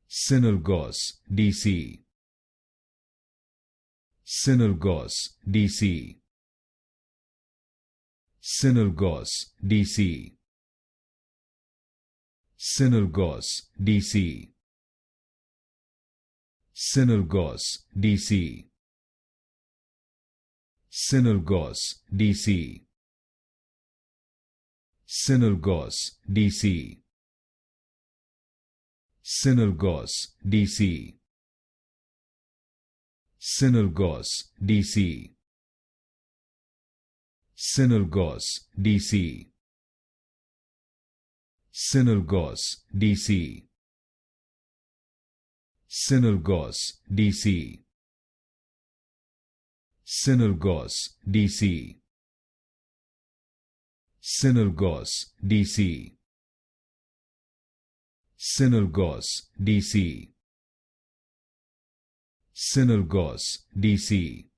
Synalgos-DC. Synalgos-DC. Synalgos-DC. Synalgos-DC. Synalgos-DC. Synalgos-DC. Synalgos-DC. Synalgos-DC. Synalgos-DC. Synalgos-DC. Synalgos-DC. Synalgos-DC. Synalgos-DC. Synalgos-DC. Synalgos-DC. Synalgos-DC.